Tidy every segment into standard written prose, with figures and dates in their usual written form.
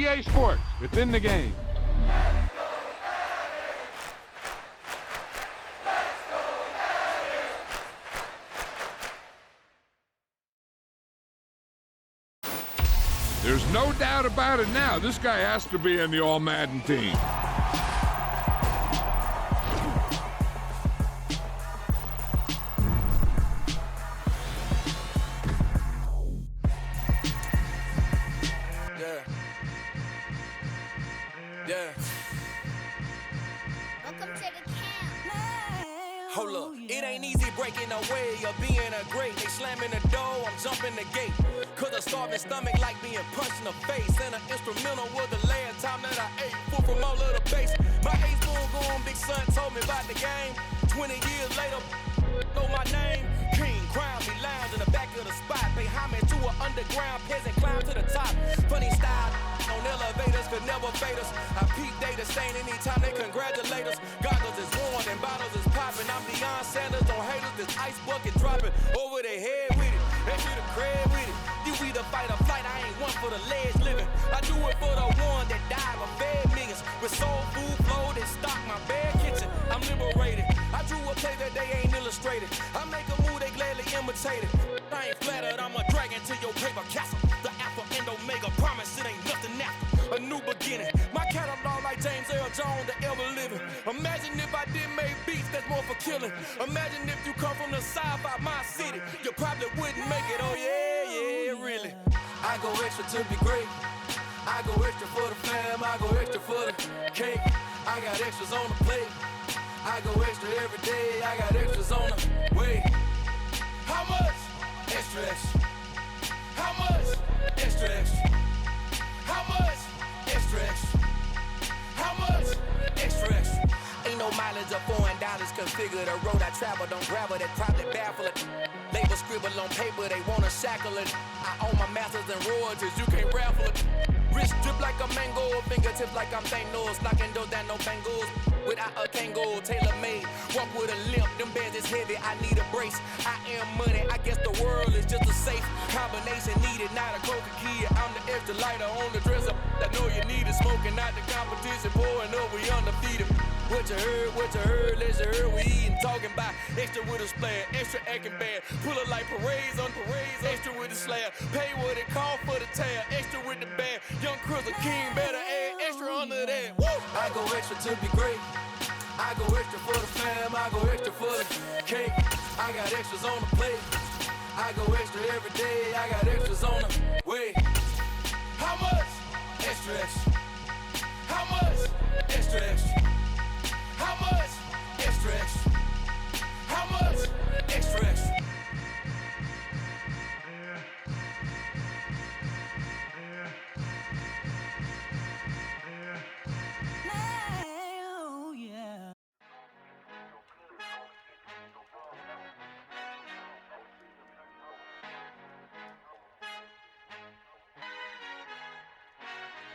EA Sports. It's in the game. There's no doubt about it now. This guy has to be in the All-Madden team. Yeah. Welcome to the camp. Hold up, it ain't easy breaking away or being a great. They slamming the door, I'm jumping the gate. Cause a starving stomach like being punched in the face. And an instrumental was the last time that I ate food from all of the base. My ace boom going, big son told me about the game. 20 years later, know my name. King, crown me, lounge in the back of the spot. Pay homage to an underground peasant, climb to the top. Funny style on elevators could never fade us. I peep data stain anytime they congratulate us. Goggles is worn and bottles is popping. I'm Deion Sanders, don't hate us. This ice bucket dropping over their head with it. They should have crab with it. You either fight or flight, I ain't one for the ledge living. I do it for the one that died or fed millions. With soul food flow that stock my bare kitchen. I'm liberated. I drew a play that they ain't illustrated. I make a move, they gladly imitate it. I ain't flattered, I'm a dragon to your paper castle. The Alpha and Omega, promise it ain't nothing after. A new beginning. My catalog like James Earl Jones, the ever living. Imagine if I didn't make beats that's more for killing. Imagine if you come from the south out my city. You probably wouldn't make it, oh yeah, really. I go extra to be great. I go extra for the fam, I go extra for the cake. I got extras on the plate. I go extra every day, I got extras on the way. How much? Extra, extra. How much? Extra, extra. How much? Extra, extra. How much? Extra, extra. Ain't no mileage or $4 configure the road I travel. Don't gravel that probably baffle it. Label scribble on paper, they wanna shackle it. I own my masters and royalties, you can't raffle it. Wrist drip like a mango, fingertips like I'm Thanos. Knocking those down, no bangles. Without a Kango, tailor-made. Walk with a limp, them bands is heavy, I need a brace. I am money, I guess the world is just a safe combination needed, not a coca key. I'm the extra lighter on the dresser. I know you need it, smoking out the competition, pouring up, we undefeated. What you heard, let's you heard, we eatin', talking about extra with a splash, extra acting bad. Pull it like parades on parades, extra with the slab. Pay what it cost for the tab, extra with the bag. Young Chris, a king, better add extra under that. Woo! I go extra to be great. I go extra for the fam, I go extra for the cake. I got extras on the plate. I go extra every day, I got extras on the way. How much? Extra, extra. How much? Extra, extra. How much? Extra, extra. How much? Extra, extra.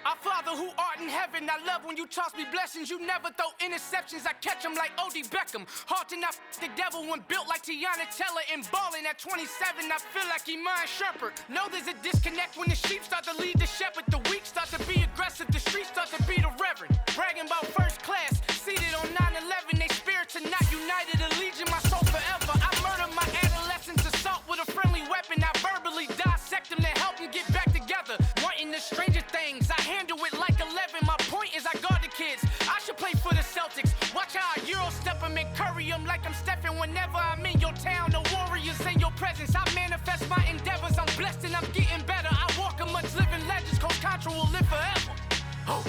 Our Father who art in heaven, I love when you toss me blessings. You never throw interceptions, I catch them like O.D. Beckham. Hard to not the devil when built like Tiana Teller and balling at 27. I feel like Iman Shepherd. Know there's a disconnect when the sheep start to lead the shepherd. The weak start to be aggressive, the streets start to be the reverend. Bragging about first class, seated on 9/11. They spirits are not united, a legion, my soul forever. I murder my adolescence, assault with a friendly weapon. I verbally dissect them to help them get back together. Wanting the stranger things, I handle it like 11. My point is I guard the kids. I should play for the Celtics. Watch how I Euro step them and curry them like I'm Stephen. Whenever I'm in your town, the Warriors in your presence. I manifest my endeavors. I'm blessed and I'm getting better. I walk amongst living legends. Coach Contra will live forever. Oh.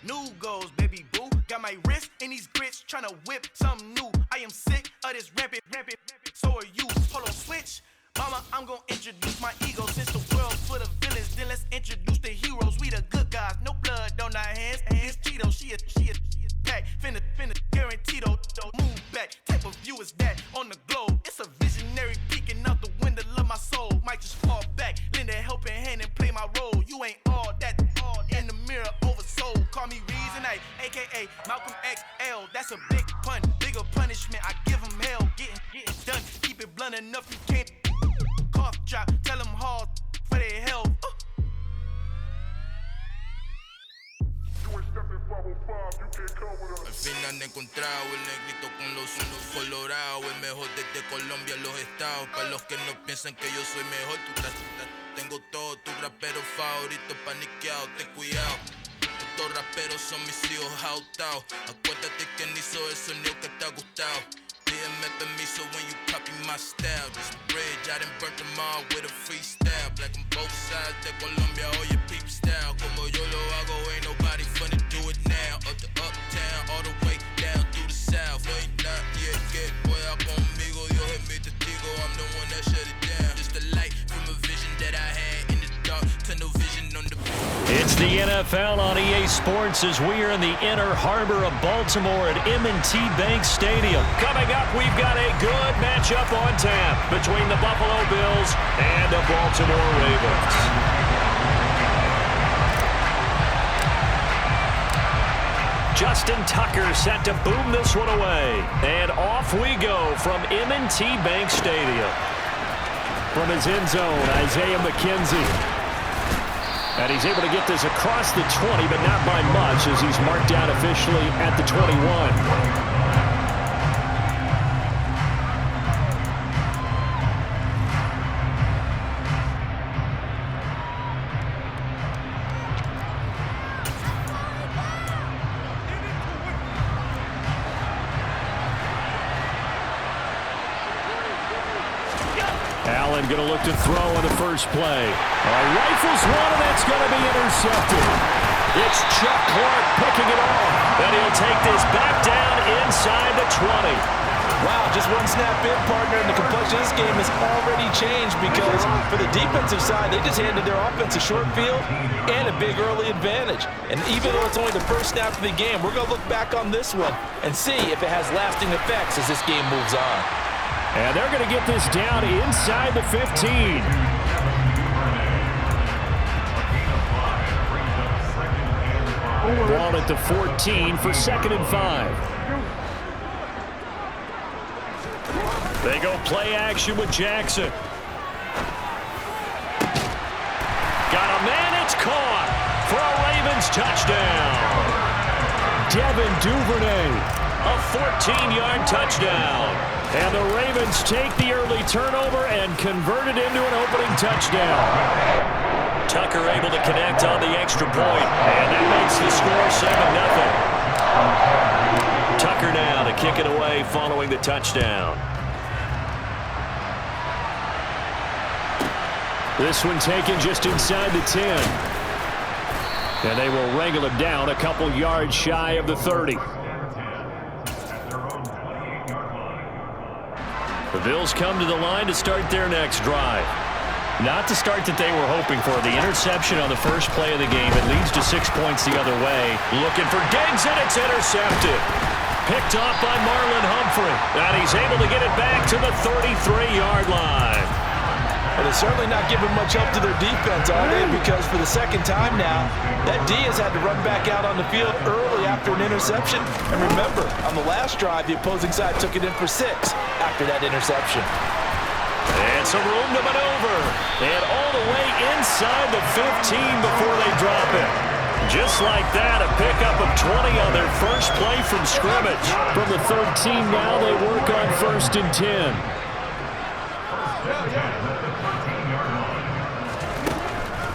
New goals, baby boo. Got my wrist in these grits, tryna whip something new. I am sick of this rampant. So are you. Hold on, switch. Mama, I'm gonna introduce my ego. Since the world full of villains, then let's introduce the heroes. We the good guys, no blood on our hands. It's Cheeto, she a pack. Finna, guaranteed, move back. Type of view is that on the globe? It's a visionary peeking out the window of my soul. Might just fall back, lend a helping hand and play my role. You ain't all that in the mirror oversold. Call me Reason, aka Malcolm Malcolm XL, that's a big pun. Bigger punishment, I give him hell. Getting done, keep it blunt enough, you can't cough drop. Tell them hard for their health. Al fin han encontrado el negrito con los unos colorados, el mejor desde Colombia a los estados. Para los que no piensan que yo soy mejor, tengo todo, tu rapero favorito paniqueado, ten cuidado. Estos raperos son mis hijos jautados. Acuérdate quién hizo el sonido que te ha gustado. Pídeme permiso when you copy my style. This bridge, I done burnt them all with a freestyle. Black on both sides de Colombia, oye peep style. Como yo lo hago, ain't nobody funny, do it now. Up to uptown, all the way down through the south. Ain't not yet, que pueda conmigo, Dios es mi testigo. I'm the one that shut it down. Just a light from a vision that I had in the dark. Tunnel vision on the... It's the NFL on EA Sports as we are in the inner harbor of Baltimore at M&T Bank Stadium. Coming up, we've got a good matchup on tap between the Buffalo Bills and the Baltimore Ravens. Justin Tucker set to boom this one away. And off we go from M&T Bank Stadium. From his end zone, Isaiah McKenzie. And he's able to get this across the 20, but not by much as he's marked down officially at the 21. Allen going to look to throw on the first play. Rifles one, and that's going to be intercepted. It's Chuck Clark picking it off. And he'll take this back down inside the 20. Wow, just one snap in, partner, and the complexion of this game has already changed because for the defensive side, they just handed their offense a short field and a big early advantage. And even though it's only the first snap of the game, we're going to look back on this one and see if it has lasting effects as this game moves on. And they're going to get this down inside the 15. Ball at the 14 for 2nd and 5. They go play action with Jackson. Got a man, it's caught for a Ravens touchdown. Devin Duvernay, a 14-yard touchdown. And the Ravens take the early turnover and convert it into an opening touchdown. Tucker able to connect on the extra point, and that makes the score 7-0. Tucker now to kick it away following the touchdown. This one taken just inside the 10. And they will wrangle him down a couple yards shy of the 30. The Bills come to the line to start their next drive. Not the start that they were hoping for. The interception on the first play of the game. It leads to 6 points the other way. Looking for Diggs, and it's intercepted. Picked off by Marlon Humphrey. And he's able to get it back to the 33-yard line. Well, they're certainly not giving much help to their defense, are they? Because for the second time now, that D has had to run back out on the field early after an interception. And remember, on the last drive, the opposing side took it in for 6 after that interception. And some room to maneuver. And all the way inside the 15 before they drop it. Just like that, a pickup of 20 on their first play from scrimmage. From the 13 now, they work on 1st and 10.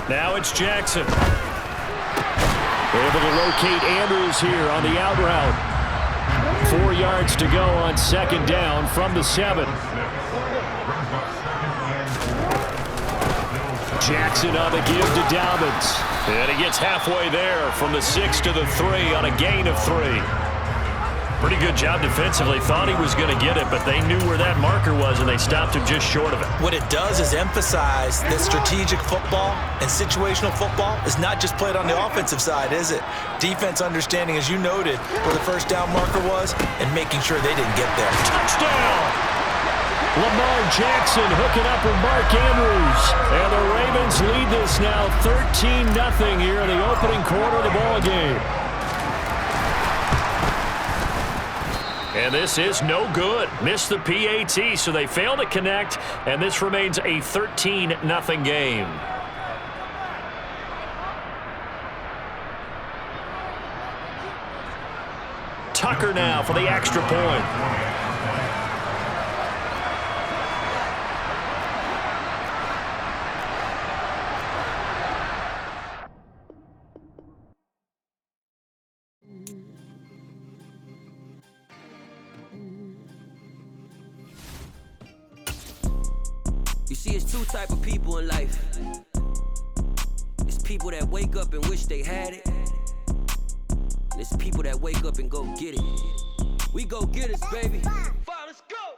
Now it's Jackson. Able to locate Andrews here on the out route. 4 yards to go on 2nd down from the 7. Jackson on the give to Dobbins. And he gets halfway there from the 6 to the 3 on a gain of 3. Pretty good job defensively. Thought he was going to get it, but they knew where that marker was, and they stopped him just short of it. What it does is emphasize that strategic football and situational football is not just played on the offensive side, is it? Defense understanding, as you noted, where the first down marker was and making sure they didn't get there. Touchdown! Lamar Jackson hooking up with Mark Andrews. And the Ravens lead this now 13-0 here in the opening quarter of the ball game. And this is no good. Missed the PAT, so they fail to connect, and this remains a 13-0 game. Tucker now for the extra point. You see, it's two type of people in life. It's people that wake up and wish they had it. And it's people that wake up and go get it. We go get it, baby.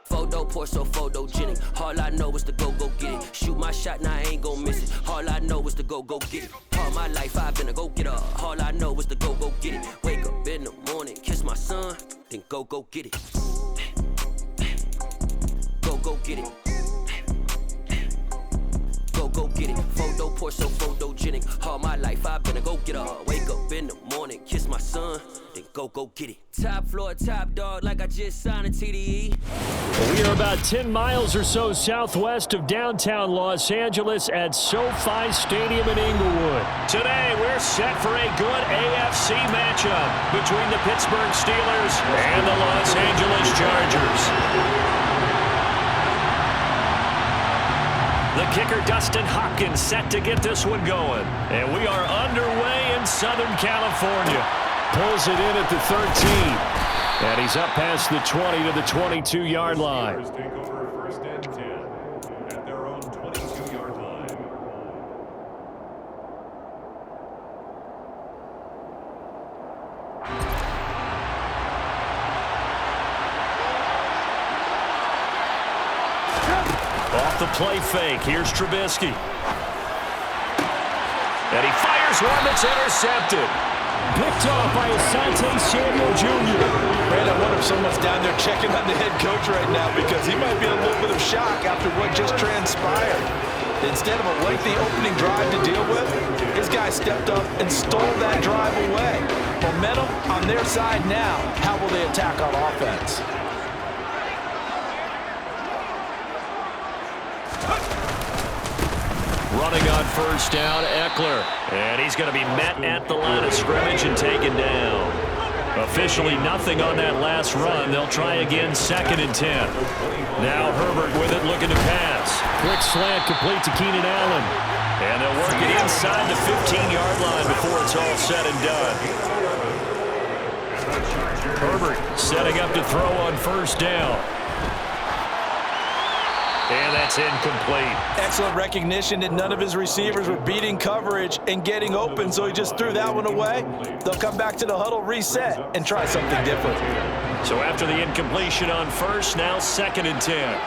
Photo poor, so photogenic. All I know is to go get it. Shoot my shot, now I ain't gon' miss it. All I know is to go get it. All my life I've been a go-getter. All I know is to go get it. Wake up in the morning, kiss my son, then go get it. Go get it. Go get it. Photo poor, so photogenic. All my life I've been a go-getter. Wake up in the morning, kiss my son, then go get it. Top floor, top dog, like I just signed a TDE. We are about 10 miles or so southwest of downtown Los Angeles at SoFi Stadium in Inglewood. Today, we're set for a good AFC matchup between the Pittsburgh Steelers and the Los Angeles Chargers. The kicker, Dustin Hopkins, set to get this one going. And we are underway in Southern California. Pulls it in at the 13. And he's up past the 20 to the 22-yard line. Take over first and 10 at their own 22-yard line. Off the play fake, here's Trubisky. And he fires one that's intercepted. Picked off by Asante Samuel Jr. Man, I wonder if someone's down there checking on the head coach right now because he might be in a little bit of shock after what just transpired. Instead of a lengthy opening drive to deal with, his guy stepped up and stole that drive away. Momentum on their side now. How will they attack on offense? Running on first down, Eckler. And he's going to be met at the line of scrimmage and taken down. Officially nothing on that last run. They'll try again, 2nd and 10. Now Herbert with it, looking to pass. Quick slant complete to Keenan Allen. And they'll work it inside the 15-yard line before it's all said and done. Herbert setting up to throw on first down. And that's incomplete. Excellent recognition that none of his receivers were beating coverage and getting open, so he just threw that one away. They'll come back to the huddle, reset, and try something different. So after the incompletion on first, now 2nd and 10.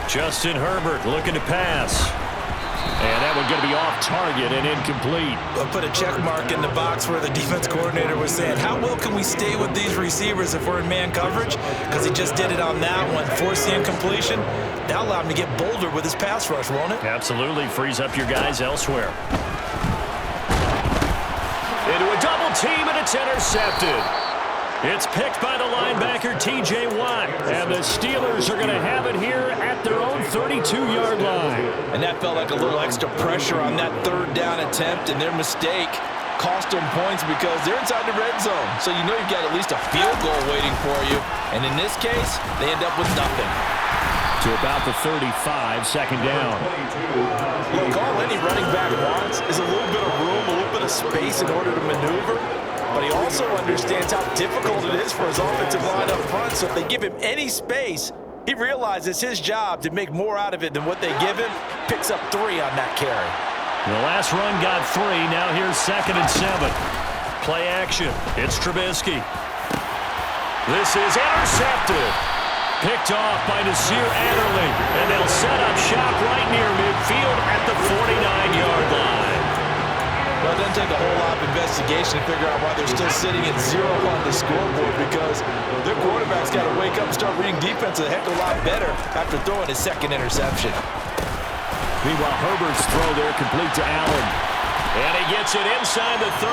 Justin Herbert looking to pass. And that one going to be off target and incomplete. I'll put a check mark in the box where the defense coordinator was saying, how well can we stay with these receivers if we're in man coverage? Because he just did it on that one. Force the incompletion. That'll allow him to get bolder with his pass rush, won't it? Absolutely. Frees up your guys elsewhere. Into a double team, and it's intercepted. It's picked by the linebacker, T.J. Watt. And the Steelers are going to have it here at their own 32-yard line. And that felt like a little extra pressure on that 3rd down attempt, and their mistake cost them points because they're inside the red zone. So you know you've got at least a field goal waiting for you. And in this case, they end up with nothing. To about the 35, 2nd down. Look, all any running back wants is a little bit of room, a little bit of space in order to maneuver. But he also understands how difficult it is for his offensive line up front. So if they give him any space, he realizes his job to make more out of it than what they give him. Picks up 3 on that carry. The last run got 3. Now here's 2nd and 7. Play action. It's Trubisky. This is intercepted. Picked off by Nasir Adderley. And they'll set up shop right near midfield at the 49-yard line. Well, it doesn't take a whole lot of investigation to figure out why they're still sitting at 0 on the scoreboard, because their quarterback's got to wake up and start reading defense a heck of a lot better after throwing his 2nd interception. Meanwhile, Herbert's throw there complete to Allen. And he gets it inside the 35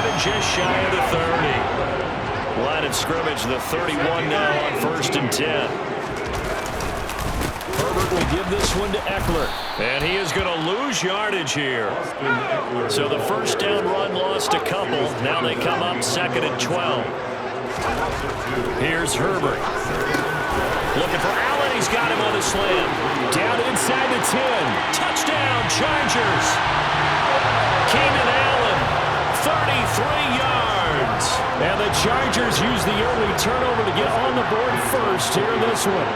and just shy of the 30. Line of scrimmage, the 31 now on 1st and 10. Herbert will give this one to Eckler. And he is going to lose yardage here. So the first down run lost a couple. Now they come up 2nd and 12. Here's Herbert. Looking for Allen. He's got him on the slam. Down inside the 10. Touchdown, Chargers. Keenan Allen, 33 yards. And the Chargers use the early turnover to get on the board first here in this one.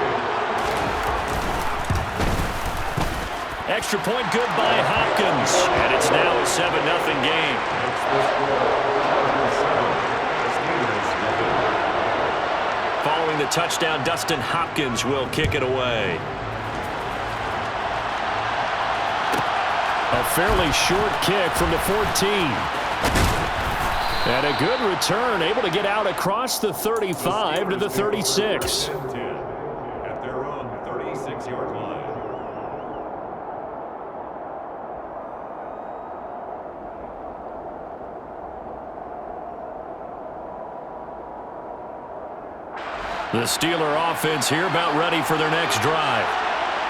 Extra point good by Hopkins. And it's now a 7-0 game. Following the touchdown, Dustin Hopkins will kick it away. A fairly short kick from the 14. And a good return, able to get out across the 35 to the 36. At their own 36-yard line. The Steeler offense here about ready for their next drive.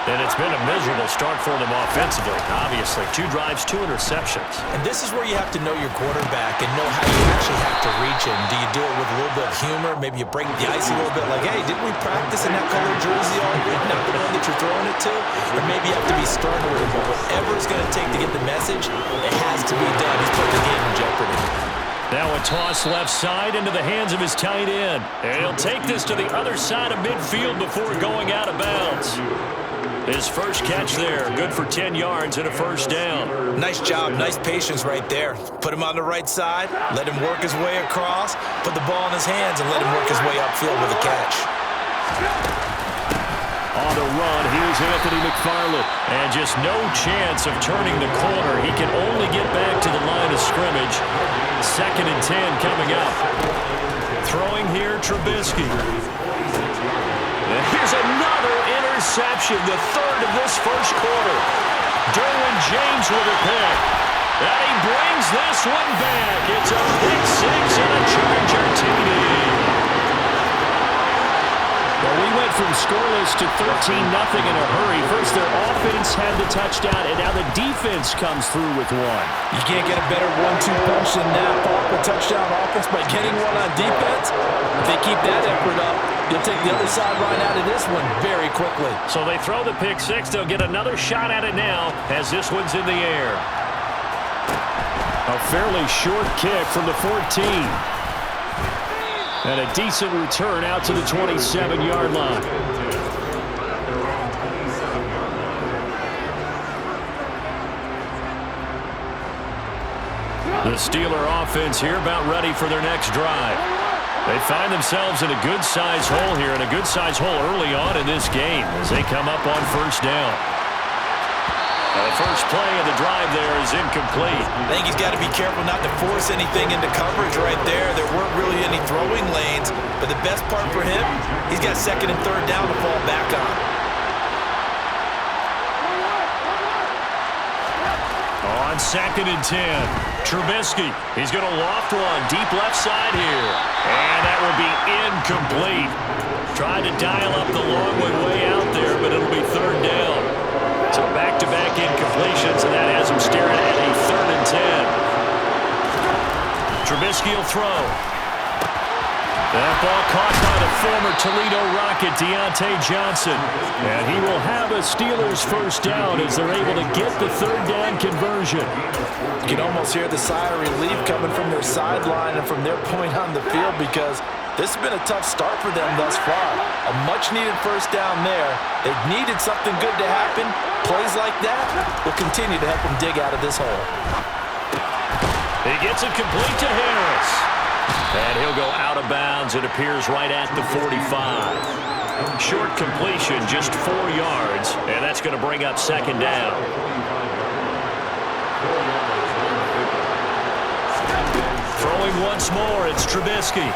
And it's been a miserable start for them offensively. Obviously, 2 drives, 2 interceptions. And this is where you have to know your quarterback and know how you actually have to reach him. Do you do it with a little bit of humor? Maybe you break the ice a little bit like, hey, didn't we practice in that colored jersey already? Not the one that you're throwing it to? Or maybe you have to be stern with him. But whatever it's going to take to get the message, it has to be done. He's put the game in jeopardy. Now a toss left side into the hands of his tight end. And he'll take this to the other side of midfield before going out of bounds. His first catch there, good for 10 yards and a first down. Nice job, nice patience right there. Put him on the right side, let him work his way across, put the ball in his hands, and let him work his way upfield with a catch. On the run, here's Anthony McFarland. And just no chance of turning the corner. He can only get back to the line of scrimmage. 2nd and 10 coming up. Throwing here, Trubisky. And here's another interception, the 3rd of this first quarter. Derwin James with a pick. And he brings this one back. It's a pick 6 and a Charger TD. Well, we went from scoreless to 13-0 in a hurry. First, their offense had the touchdown, and now the defense comes through with one. You can't get a better 1-2 punch than that. Off a touchdown offense by getting one on defense. If they keep that effort up, you'll take the other sideline out of this one very quickly. So they throw the pick 6. They'll get another shot at it now as this one's in the air. A fairly short kick from the 14. And a decent return out to the 27-yard line. The Steeler offense here about ready for their next drive. They find themselves in a good-sized hole here, and a good-sized hole early on in this game as they come up on first down. The first play of the drive there is incomplete. I think he's got to be careful not to force anything into coverage right there. There weren't really any throwing lanes, but the best part for him, he's got 2nd and 3rd down to fall back on. On 2nd and 10, Trubisky. He's going to loft one deep left side here. And that will be incomplete. Tried to dial up the long one way out there, but it'll be 3rd down. So back-to-back incompletions, and that has him staring at a 3rd and 10. Trubisky will throw. That ball caught by the former Toledo Rocket, Deontay Johnson. And he will have a Steelers first down as they're able to get the 3rd down conversion. You can almost hear the sigh of relief coming from their sideline and from their point on the field because this has been a tough start for them thus far. A much-needed first down there. They've needed something good to happen. Plays like that will continue to help them dig out of this hole. He gets it complete to Harris. And he'll go out of bounds. It appears right at the 45. Short completion, just 4 yards. And that's going to bring up 2nd down. Throwing once more, it's Trubisky.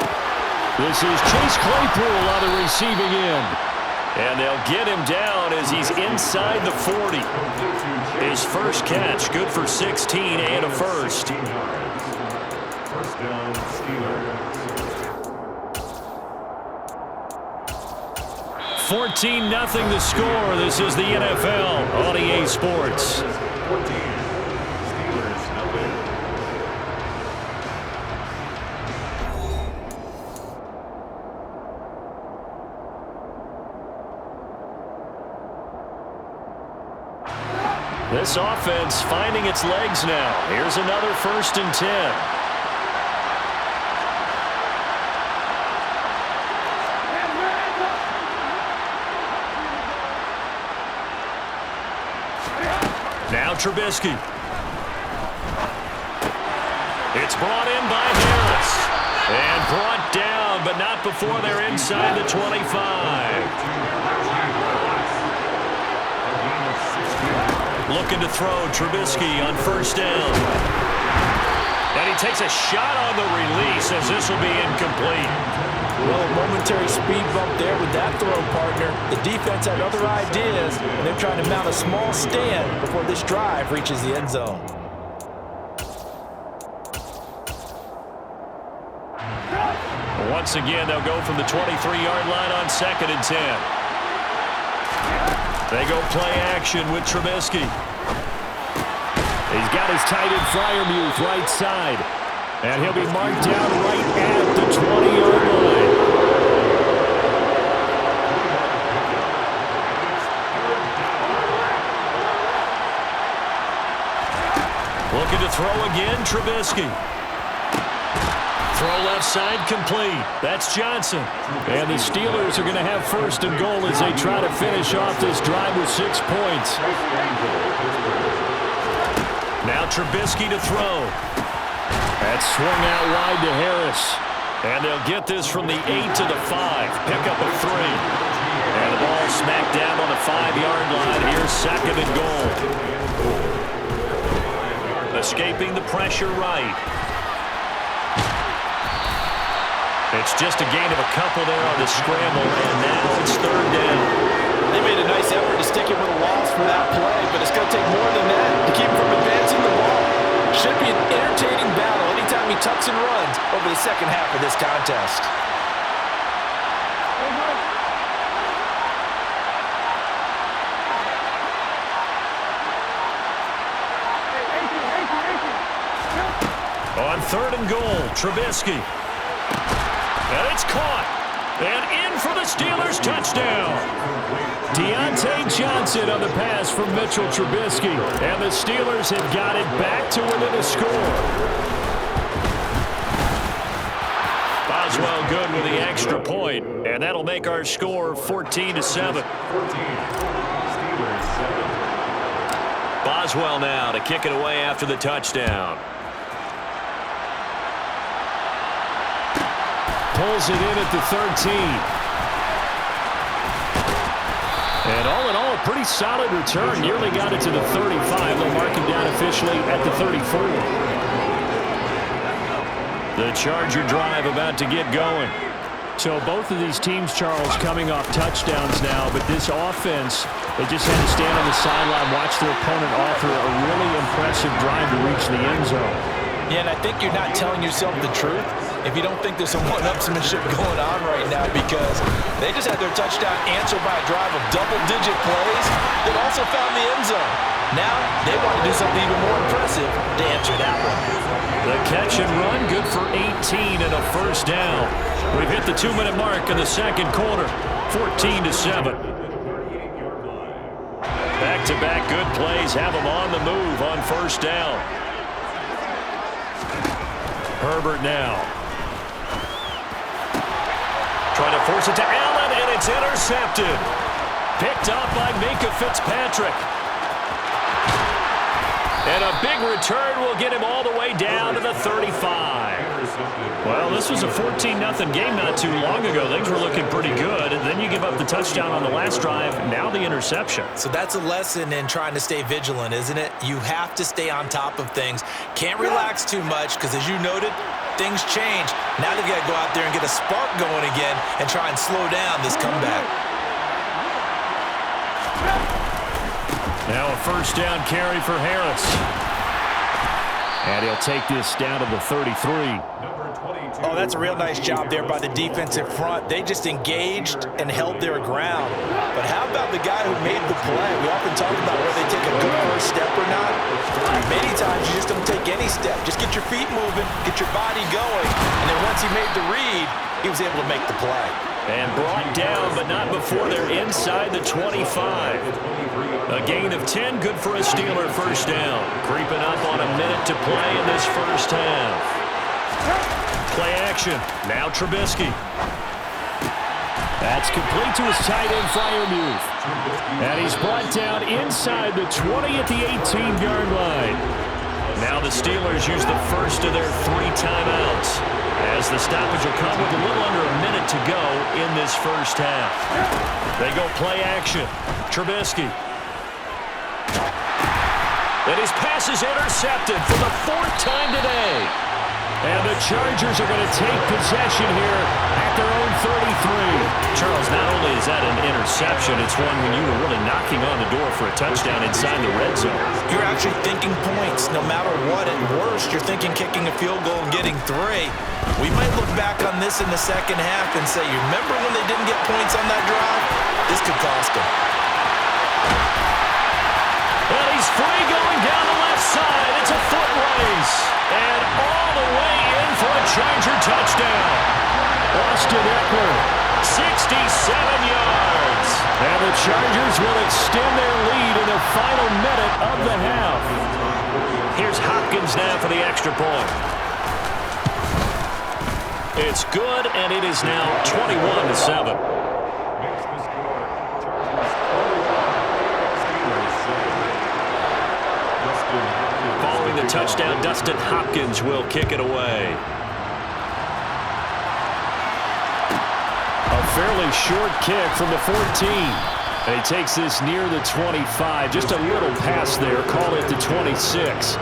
This is Chase Claypool on the receiving end. And they'll get him down as he's inside the 40. His first catch, good for 16 and a first. First down, Steelers. 14-0 the score. This is the NFL on EA Sports. 14. Steelers nothing. This offense finding its legs now. Here's another 1st and 10. Now Trubisky. It's brought in by Harris. And brought down, but not before they're inside the 25. Looking to throw Trubisky on 1st down. And he takes a shot on the release as this will be incomplete. Well, a momentary speed bump there with that throw, partner. The defense had other ideas, and they're trying to mount a small stand before this drive reaches the end zone. Once again, they'll go from the 23-yard line on 2nd and 10. They go play action with Trubisky. He's got his tight end Freiermuth right side. And he'll be marked down right at the 20-yard line. Looking to throw again, Trubisky. Throw left side complete. That's Johnson. And the Steelers are going to have 1st and goal as they try to finish off this drive with 6 points. Now Trubisky to throw. That's swung out wide to Harris. And they'll get this from the 8 to the 5. Pick up a 3. And the ball smacked down on the 5-yard line. Here's 2nd and goal. Escaping the pressure right. It's just a gain of a couple there on the scramble, and now it's 3rd down. They made a nice effort to stick him with a loss for that play, but it's going to take more than that to keep him from advancing the ball. Should be an entertaining battle anytime he tucks and runs over the second half of this contest. On 3rd and goal, Trubisky. And it's caught. And in for the Steelers touchdown. Deontay Johnson on the pass from Mitchell Trubisky. And the Steelers have got it back to within a score. Boswell good with the extra point. And that'll make our score 14-7. 14. Steelers 7. Boswell now to kick it away after the touchdown. Pulls it in at the 13. And all in all, a pretty solid return. Nearly got it to the 35. They'll mark him down officially at the 34. The Charger drive about to get going. So both of these teams, Charles, coming off touchdowns now, but this offense, they just had to stand on the sideline, watch their opponent offer a really impressive drive to reach the end zone. Yeah, and I think you're not telling yourself the truth if you don't think there's some one-upsmanship going on right now, because they just had their touchdown answered by a drive of double-digit plays that also found the end zone. Now they want to do something even more impressive to answer that one. The catch and run, good for 18 and a 1st down. We've hit the 2-minute mark in the 2nd quarter, 14-7. Back-to-back good plays have them on the move on 1st down. Herbert now. Trying to force it to Allen, and it's intercepted. Picked up by Minkah Fitzpatrick. And a big return will get him all the way down to the 35. Well, this was a 14-0 game not too long ago. Things were looking pretty good, and then you give up the touchdown on the last drive, now the interception. So that's a lesson in trying to stay vigilant, isn't it? You have to stay on top of things. Can't relax too much, because as you noted, things change. Now they've got to go out there and get a spark going again and try and slow down this comeback. Now a 1st down carry for Harris. And he'll take this down to the 33. Oh, that's a real nice job there by the defensive front. They just engaged and held their ground. But how about the guy who made the play? We often talk about whether they take a good first step or not. Many times you just don't take any step. Just get your feet moving, get your body going. And then once he made the read, he was able to make the play. And brought down, but not before they're inside the 25. A gain of 10, good for a Steeler first down. Creeping up on a minute to play in this first half. Play action. Now Trubisky. That's complete to his tight end, Freiermuth. And he's brought down inside the 20 at the 18-yard line. Now the Steelers use the first of their 3 timeouts, as the stoppage will come with a little under a minute to go in this first half. They go play action. Trubisky. And his pass is intercepted for the 4th time today. And the Chargers are going to take possession here at their own 33. Charles, not only is that an interception, it's one when you were really knocking on the door for a touchdown inside the red zone. You're actually thinking points no matter what. At worst, you're thinking kicking a field goal and getting 3. We might look back on this in the second half and say, you remember when they didn't get points on that drive? This could cost them. Well, he's free going down the left side. It's a foot race. And all the way in for a Charger touchdown. Austin Eckler, 67 yards. And the Chargers will extend their lead in the final minute of the half. Here's Hopkins now for the extra point. It's good, and it is now 21-7. The touchdown, Dustin Hopkins will kick it away. A fairly short kick from the 14. And he takes this near the 25. Just a little pass there. Call it the 26.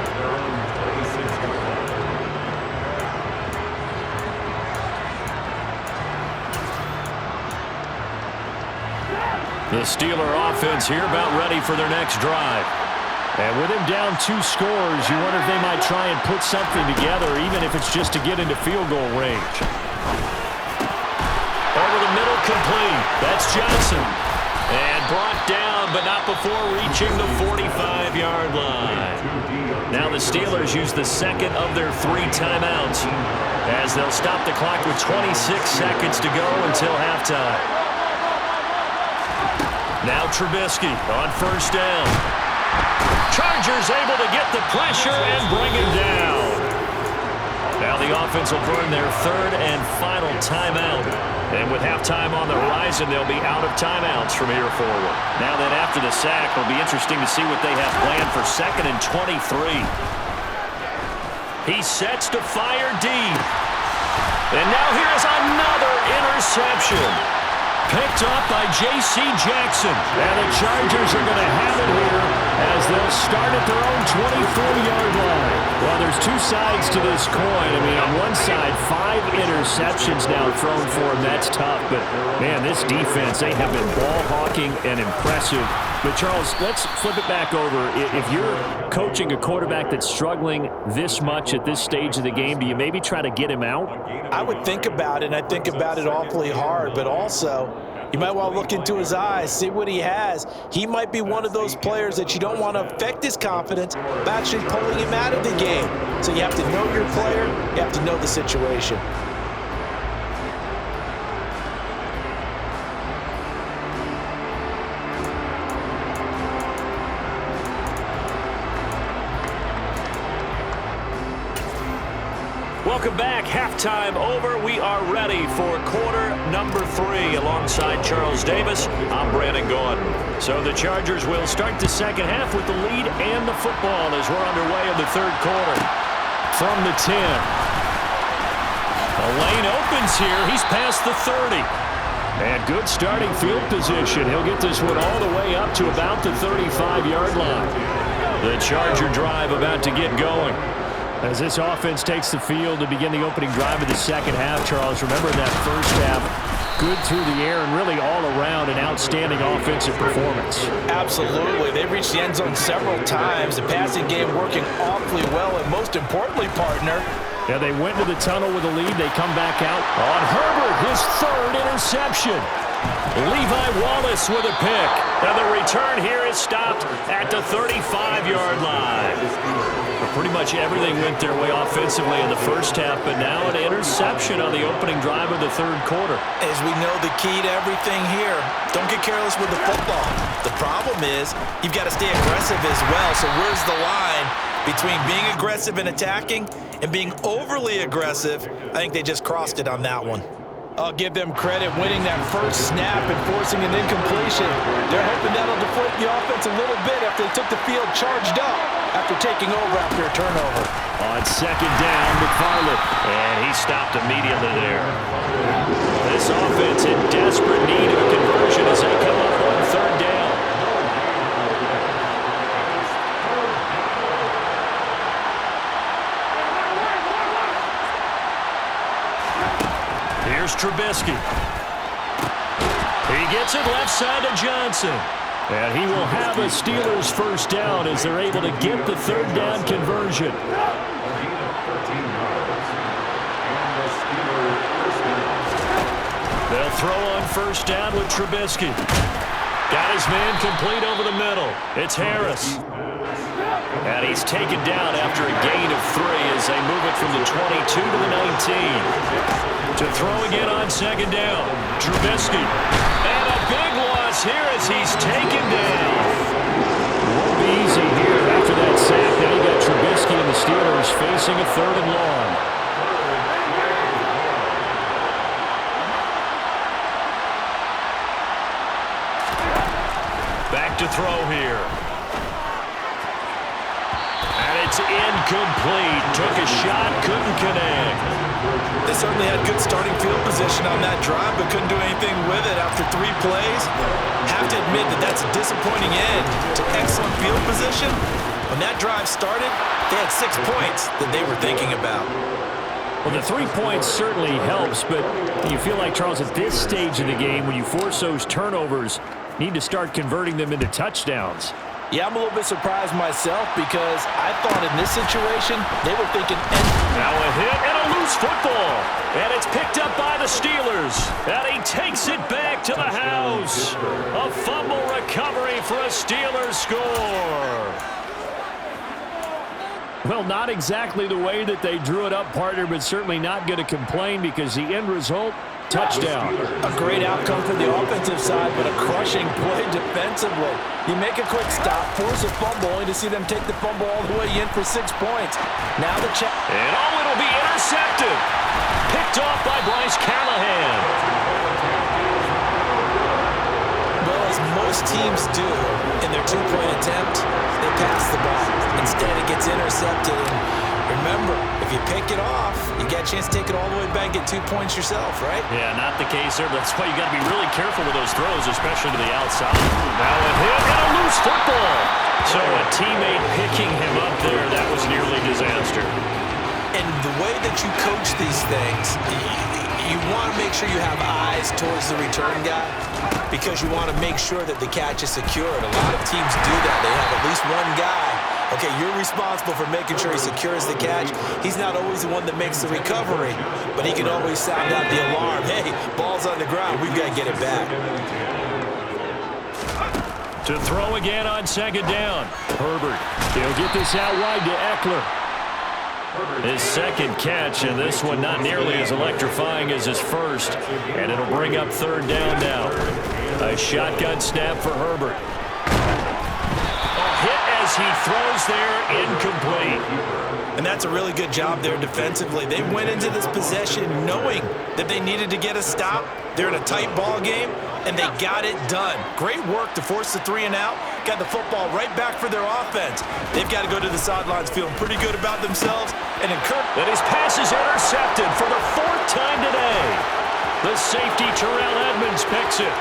The Steeler offense here about ready for their next drive. And with him down 2 scores, you wonder if they might try and put something together, even if it's just to get into field goal range. Over the middle, complete. That's Johnson. And brought down, but not before reaching the 45-yard line. Now the Steelers use the second of their 3 timeouts, as they'll stop the clock with 26 seconds to go until halftime. Now Trubisky on first down. Chargers able to get the pressure and bring him down. Now the offense will burn their 3rd and final timeout. And with halftime on the horizon, they'll be out of timeouts from here forward. Now that after the sack, it'll be interesting to see what they have planned for 2nd and 23. He sets to fire deep. And now here's another interception. Picked up by J.C. Jackson. And the Chargers are going to have it here as they'll start at their own 24-yard line. Well, there's 2 sides to this coin. I mean, on one side, 5 interceptions now thrown for him. That's tough. But, man, this defense, they have been ball hawking and impressive. But, Charles, let's flip it back over. If you're coaching a quarterback that's struggling this much at this stage of the game, do you maybe try to get him out? I would think about it, and I think about it awfully hard. But also, you might want to look into his eyes, see what he has. He might be one of those players that you don't want to affect his confidence by actually pulling him out of the game. So you have to know your player. You have to know the situation. Welcome back. Halftime over. We are ready for quarter number 3. Alongside Charles Davis, I'm Brandon Gordon. So the Chargers will start the second half with the lead and the football as we're underway in the 3rd quarter. From the 10. The lane opens here. He's past the 30. And good starting field position. He'll get this one all the way up to about the 35-yard line. The Charger drive about to get going. As this offense takes the field to begin the opening drive of the second half, Charles, remember in that first half, Good through the air and really all around an outstanding offensive performance. Absolutely. They reached the end zone several times. The passing game working awfully well, and most importantly, partner, yeah, they went to the tunnel with a lead. They come back out on Herbert, his third interception. Levi Wallace with a pick. And the return here is stopped at the 35-yard line. But pretty much everything went their way offensively in the first half, but now an interception on the opening drive of the third quarter. As we know, the key to everything here, don't get careless with the football. The problem is you've got to stay aggressive as well. So where's the line between being aggressive and attacking and being overly aggressive? I think they just crossed it on that one. I'll give them credit winning that first snap and forcing an incompletion. They're hoping that'll deflate the offense a little bit after they took the field charged up after taking over after a turnover. On second down, McFarland, and he stopped immediately there. This offense in desperate need of a conversion as they come up on third down. Here's Trubisky. He gets it left side to Johnson. And he will have a Steelers first down as they're able to get the third down conversion. They'll throw on first down with Trubisky. Got his man complete over the middle. It's Harris. And he's taken down after a gain of 3 as they move it from the 22 to the 19. To throw again on second down. Trubisky. And a big loss here as he's taken down. Won't be easy here after that sack. Now you got Trubisky and the Steelers facing a third and long. Back to throw here. And it's incomplete. Took a shot, couldn't connect. They certainly had good starting field position on that drive, but couldn't do anything with it after 3 plays. Have to admit that that's a disappointing end to excellent field position. When that drive started, they had 6 points that they were thinking about. Well, the 3 points certainly helps, but you feel like, Charles, at this stage of the game, when you force those turnovers, need to start converting them into touchdowns. Yeah, I'm a little bit surprised myself because I thought in this situation they were thinking. Now a hit and a loose football. And it's picked up by the Steelers. And he takes it back to the house. A fumble recovery for a Steelers score. Well, not exactly the way that they drew it up, partner, but certainly not going to complain because the end result, touchdown. A great outcome for the offensive side, but a crushing play defensively. You make a quick stop, force a fumble, only to see them take the fumble all the way in for 6 points. Now the check. And it'll be intercepted. Picked off by Bryce Callahan. Well, as most teams do in their 2-point attempt, they pass the ball. Instead, it gets intercepted. And remember, if you pick it off, you get a chance to take it all the way back and get 2 points yourself, right? Yeah, not the case there. That's why you got to be really careful with those throws, especially to the outside. Now a hit and a loose football. So a teammate picking him up there, that was nearly disaster. And the way that you coach these things, you want to make sure you have eyes towards the return guy because you want to make sure that the catch is secured. A lot of teams do that. They have at least one guy. Okay, you're responsible for making sure he secures the catch. He's not always the one that makes the recovery, but he can always sound out the alarm. Hey, ball's on the ground. We've got to get it back. To throw again on second down. Herbert. He'll get this out wide to Eckler. His second catch, and this one not nearly as electrifying as his first. And it'll bring up third down now. A shotgun snap for Herbert. A hit as he throws there, incomplete. And that's a really good job there defensively. They went into this possession knowing that they needed to get a stop. They're in a tight ball game, and they got it done. Great work to force the 3 and out. Got the football right back for their offense. They've got to go to the sidelines feeling pretty good about themselves. And that his pass is intercepted for the 4th time today. The safety, Terrell Edmonds, picks it.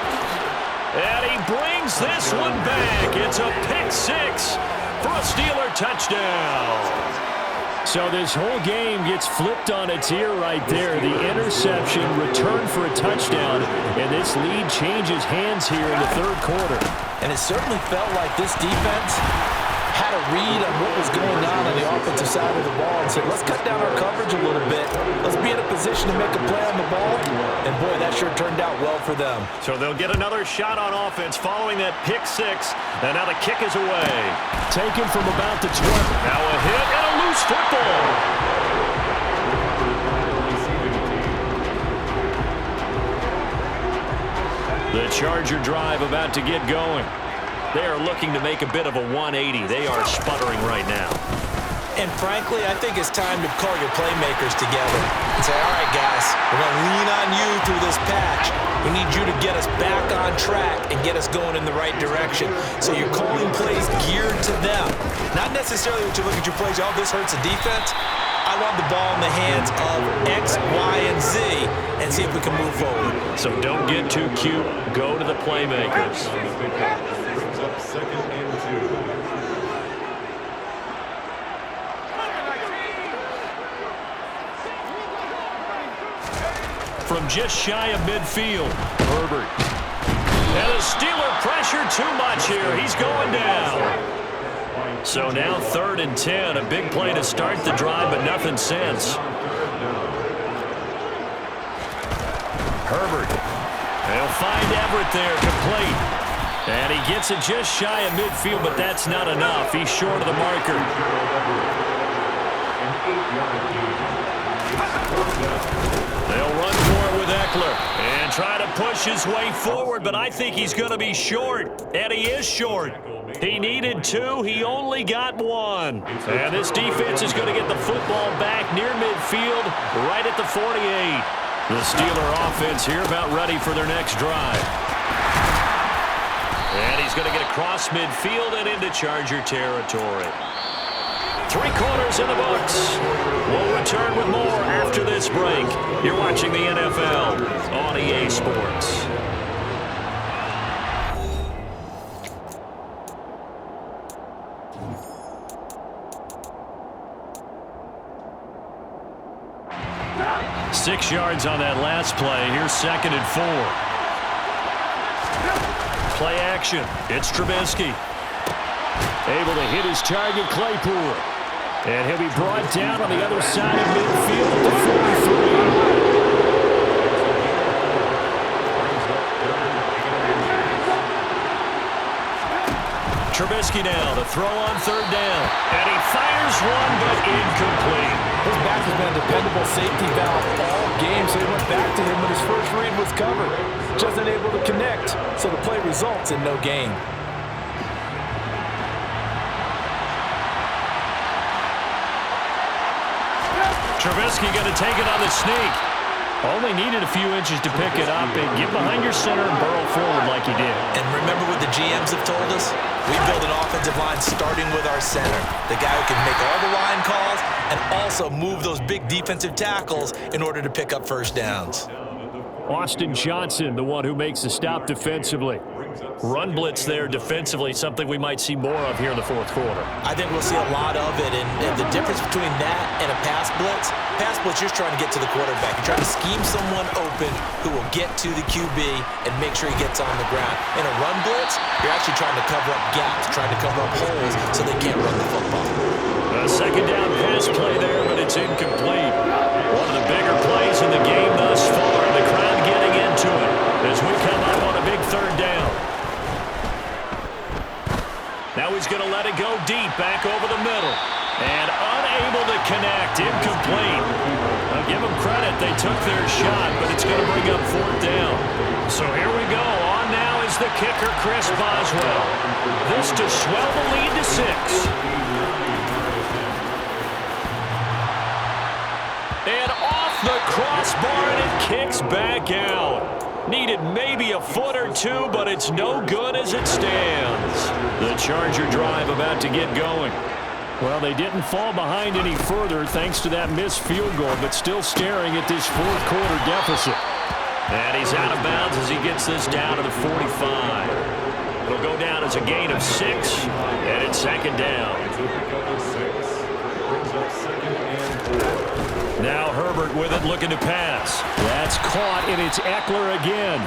And he brings this one back. It's a pick 6 for a Steeler touchdown. So this whole game gets flipped on its ear right there. The interception, return for a touchdown, and this lead changes hands here in the third quarter. And it certainly felt like this defense had a read on what was going on the offensive side of the ball and said, let's cut down our coverage a little bit. Let's be in a position to make a play on the ball. And, boy, that sure turned out well for them. So they'll get another shot on offense following that pick six. And now the kick is away. Taken from about the 20. Now a hit and a loose football. The Charger drive about to get going. They are looking to make a bit of a 180. They are sputtering right now. And frankly, I think it's time to call your playmakers together and say, all right, guys, we're going to lean on you through this patch. We need you to get us back on track and get us going in the right direction. So you're calling plays geared to them. Not necessarily that you look at your plays, oh, this hurts the defense. I want the ball in the hands of X, Y, and Z and see if we can move forward. So don't get too cute. Go to the playmakers. Brings up 2nd and 2. From just shy of midfield, Herbert. And the Steeler pressure too much here. He's going down. So now 3rd and 10. A big play to start the drive, but nothing since. Herbert. They'll find Everett there, complete. And he gets it just shy of midfield, but that's not enough. He's short of the marker. They'll run for it with Eckler and try to push his way forward, but I think he's going to be short, and he is short. He needed 2. He only got 1. And this defense is going to get the football back near midfield, right at the 48. The Steeler offense here about ready for their next drive. And he's going to get across midfield and into Charger territory. 3 quarters in the books. We'll return with more after this break. You're watching the NFL on EA Sports. Six yards on that last play. Here's 2nd and 4. Play action. It's Trubisky. Able to hit his target, Claypool. And he'll be brought down on the other side of midfield at the 43. Trubisky now, the throw on 3rd down. And he fires one, but incomplete. His back has been a dependable safety valve all game, so he went back to him when his first read was covered. Just unable to connect, so the play results in no gain. Trubisky going to take it on the sneak. Only needed a few inches to pick it up and get behind your center and burrow forward like he did. And remember what the GMs have told us? We build an offensive line starting with our center. The guy who can make all the line calls and also move those big defensive tackles in order to pick up first downs. Austin Johnson, the one who makes the stop defensively. Run blitz there defensively, something we might see more of here in the 4th quarter. I think we'll see a lot of it, and the difference between that and a pass blitz, you're trying to get to the quarterback. You're trying to scheme someone open who will get to the QB and make sure he gets on the ground. In a run blitz, you're actually trying to cover up gaps, trying to cover up holes so they can't run the football. A 2nd down pass play there, but it's incomplete. One of the bigger plays in the game thus far. The crowd getting into it as we come up on a big 3rd down. Now he's going to let it go deep, back over the middle. And unable to connect, incomplete. I'll give them credit, they took their shot, but it's going to bring up 4th down. So here we go, on now is the kicker, Chris Boswell. This to swell the lead to 6. And off the crossbar, and it kicks back out. Needed maybe a foot or 2, but it's no good as it stands. The Charger drive about to get going. Well, they didn't fall behind any further thanks to that missed field goal, but still staring at this 4th quarter deficit. And he's out of bounds as he gets this down to the 45. It'll go down as a gain of 6, and it's 2nd down. Brings up 2nd with it, looking to pass. That's caught, and it's Eckler again.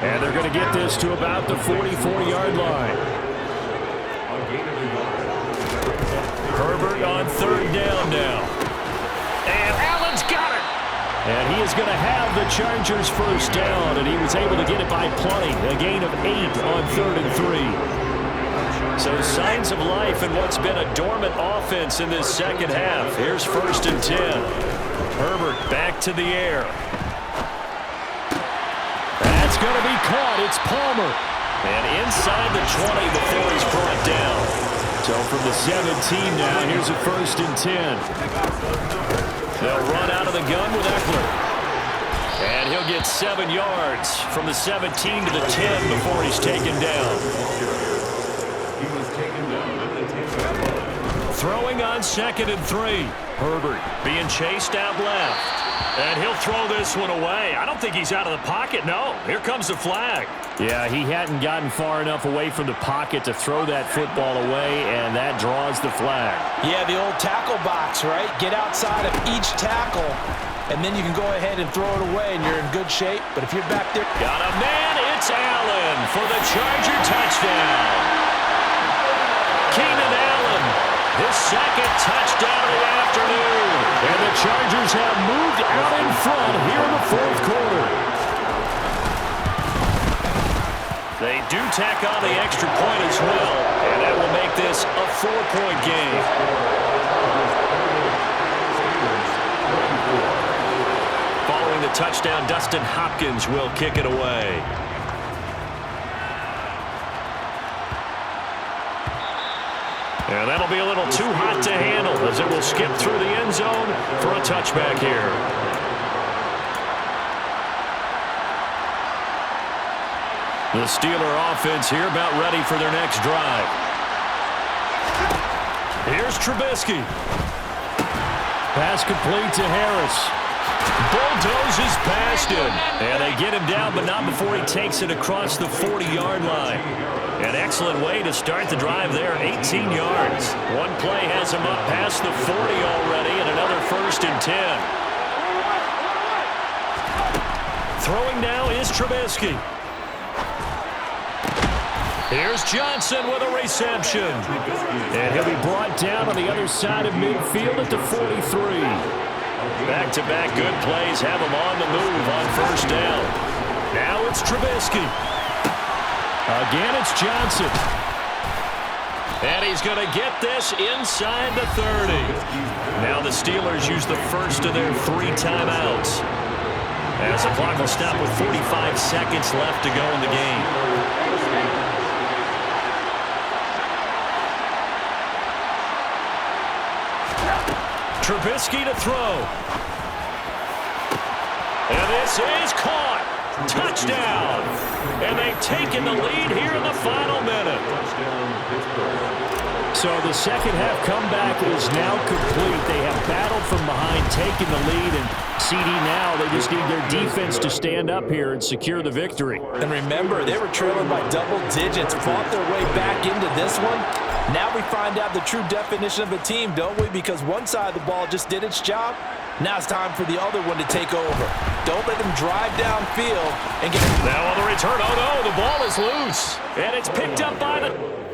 And they're going to get this to about the 44-yard line. Herbert on third down now. And Allen's got it. And he is going to have the Chargers first down, and he was able to get it by plenty. A gain of 8 on 3rd and 3. So signs of life in what's been a dormant offense in this second half. Here's 1st and 10. Herbert back to the air. That's going to be caught. It's Palmer. And inside the 20 before he's brought down. So from the 17 now, here's a 1st and 10. They'll run out of the gun with Eckler. And he'll get 7 yards from the 17 to the 10 before he's taken down. Throwing on 2nd and 3. Herbert being chased out left. And he'll throw this one away. I don't think he's out of the pocket. No, here comes the flag. Yeah, he hadn't gotten far enough away from the pocket to throw that football away, and that draws the flag. Yeah, the old tackle box, right? Get outside of each tackle, and then you can go ahead and throw it away, and you're in good shape. But if you're back there... Got a man, it's Allen for the Charger touchdown. Keenan Allen, his 2nd touchdown of the afternoon. And the Chargers have moved out in front here in the 4th quarter. They do tack on the extra point as well, and that will make this a 4-point game. Following the touchdown, Dustin Hopkins will kick it away. And that'll be a little too hot to handle as it will skip through the end zone for a touchback here. The Steeler offense here about ready for their next drive. Here's Trubisky. Pass complete to Harris. Bulldozes past him. And they get him down, but not before he takes it across the 40-yard line. An excellent way to start the drive there, 18 yards. One play has him up past the 40 already, and another 1st and 10. Throwing now is Trubisky. Here's Johnson with a reception. And he'll be brought down on the other side of midfield at the 43. Back-to-back good plays have him on the move on 1st down. Now it's Trubisky. Again, it's Johnson. And he's going to get this inside the 30. Now the Steelers use the first of their 3 timeouts. As the clock will stop with 45 seconds left to go in the game. Trubisky to throw. And this is caught. Touchdown. And they've taken the lead here in the final minute. So the second half comeback is now complete. They have battled from behind, taken the lead, and CD now, they just need their defense to stand up here and secure the victory. And remember, they were trailing by double digits, fought their way back into this one. Now we find out the true definition of a team, don't we? Because one side of the ball just did its job. Now it's time for the other one to take over. Don't let them drive downfield and get... Now on the return, oh no, the ball is loose. And it's picked up by the...